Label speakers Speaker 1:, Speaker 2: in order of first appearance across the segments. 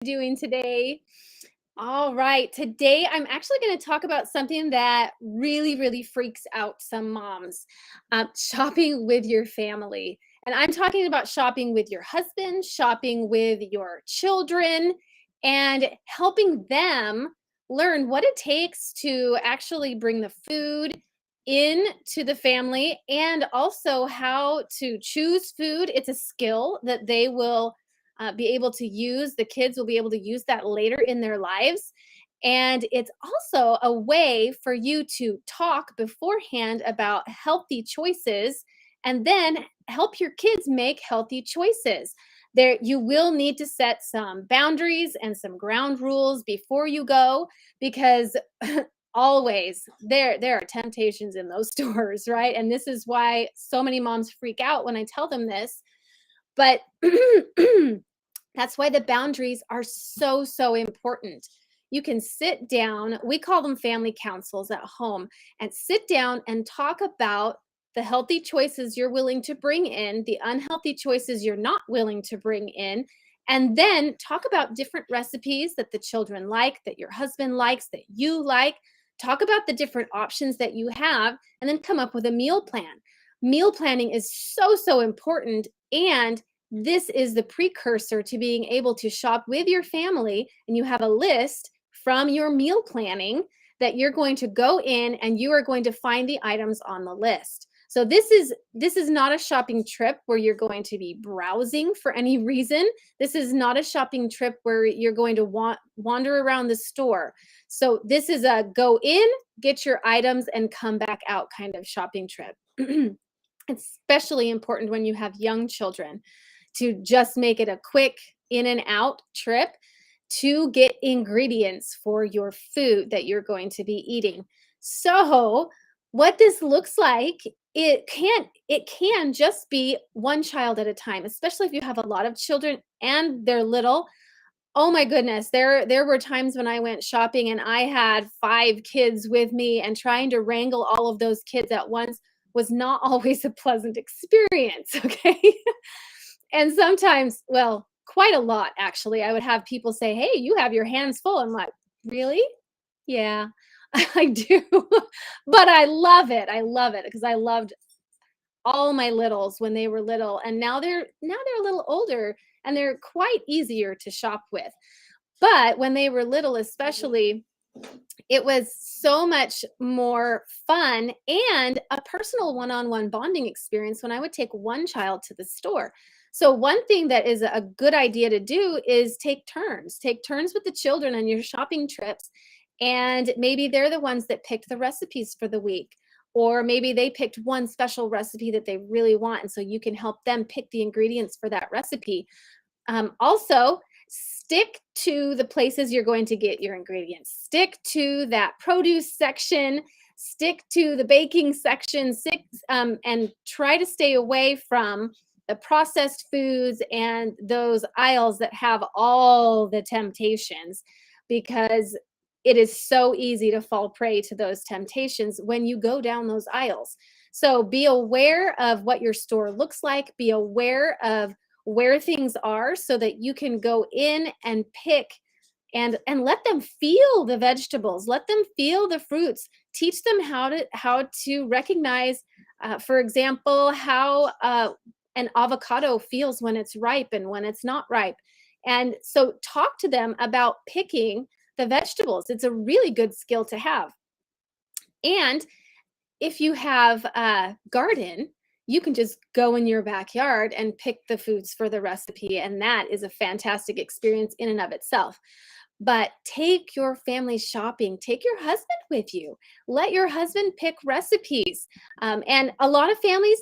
Speaker 1: Doing today? All right. Today, I'm actually going to talk about something that really freaks out some moms, shopping with your family. And I'm talking about shopping with your husband, shopping with your children, and helping them learn what it takes to actually bring the food in to the family and also how to choose food. It's a skill that they will be able to use. The kids will be able to use that later in their lives. And it's also a way for you to talk beforehand about healthy choices and then help your kids make healthy choices. There, you will need to set some boundaries and some ground rules before you go because always there are temptations in those stores, right? And this is why so many moms freak out when I tell them this. But that's why the boundaries are so important. You can sit down, we call them family councils at home, and sit down and talk about the healthy choices you're willing to bring in, the unhealthy choices you're not willing to bring in, and then talk about different recipes that the children like, that your husband likes, that you like. Talk about the different options that you have, and then come up with a meal plan. Meal planning is so important, and this is the precursor to being able to shop with your family, and you have a list from your meal planning that you're going to go in and you are going to find the items on the list. So this is not a shopping trip where you're going to be browsing for any reason. This is not a shopping trip where you're going to wander around the store. So this is a go in, get your items and come back out kind of shopping trip. It's especially important when you have young children to just make it a quick in and out trip to get ingredients for your food that you're going to be eating. So, what this looks like, it can just be one child at a time, especially if you have a lot of children and they're little. Oh my goodness, there were times when I went shopping and I had 5 kids with me, and trying to wrangle all of those kids at once was not always a pleasant experience, okay? And sometimes, well, quite a lot actually, I would have people say, "Hey, you have your hands full." I'm like, "Really? Yeah, I do." But I love it. I love it because I loved all my littles when they were little, and now they're a little older and they're quite easier to shop with. But when they were little especially, it was so much more fun and a personal one-on-one bonding experience when I would take one child to the store. So one thing that is a good idea to do is take turns. Take turns with the children on your shopping trips, and maybe they're the ones that picked the recipes for the week. Or maybe they picked one special recipe that they really want, and so you can help them pick the ingredients for that recipe. Also, stick to the places you're going to get your ingredients. Stick to that produce section, stick to the baking section, and try to stay away from the processed foods and those aisles that have all the temptations, because it is so easy to fall prey to those temptations when you go down those aisles. So be aware of what your store looks like, be aware of where things are so that you can go in and pick and let them feel the vegetables, let them feel the fruits, teach them how to recognize, for example, how an avocado feels when it's ripe and when it's not ripe. And so talk to them about picking the vegetables. It's a really good skill to have. And if you have a garden, you can just go in your backyard and pick the foods for the recipe, and that is a fantastic experience in and of itself. But take your family shopping, take your husband with you. Let your husband pick recipes. And a lot of families,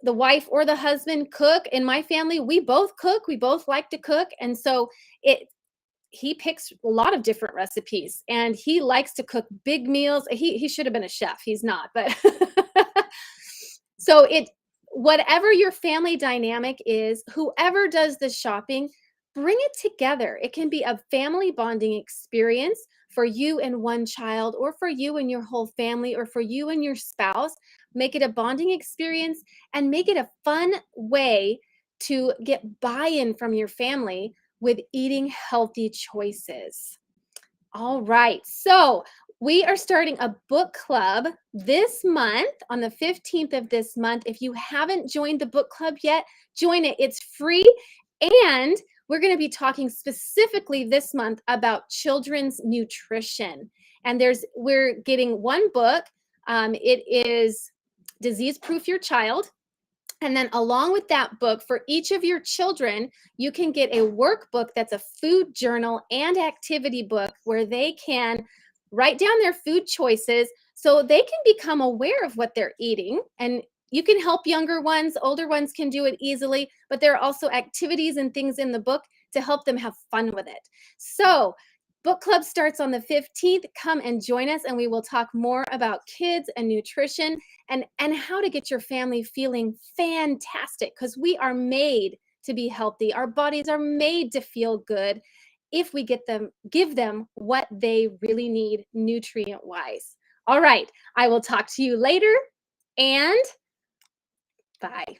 Speaker 1: the wife or the husband cook. In my family, we both cook, we both like to cook. And so it he picks a lot of different recipes, and he likes to cook big meals. He should have been a chef. He's not, but so it whatever your family dynamic is, whoever does the shopping, bring it together. It can be a family bonding experience for you and one child, or for you and your whole family, or for you and your spouse. Make it a bonding experience and make it a fun way to get buy-in from your family with eating healthy choices. All right. So we are starting a book club this month on the 15th of this month. If you haven't joined the book club yet, join it. It's free. And we're going to be talking specifically this month about children's nutrition. And we're getting one book. It is Disease Proof Your Child. And then along with that book, for each of your children, you can get a workbook that's a food journal and activity book where they can write down their food choices so they can become aware of what they're eating. And you can help younger ones, older ones can do it easily, but there are also activities and things in the book to help them have fun with it. So book club starts on the 15th. Come and join us, and we will talk more about kids and nutrition and how to get your family feeling fantastic, because we are made to be healthy. Our bodies are made to feel good if we give them what they really need nutrient wise. All right, I will talk to you later, and bye.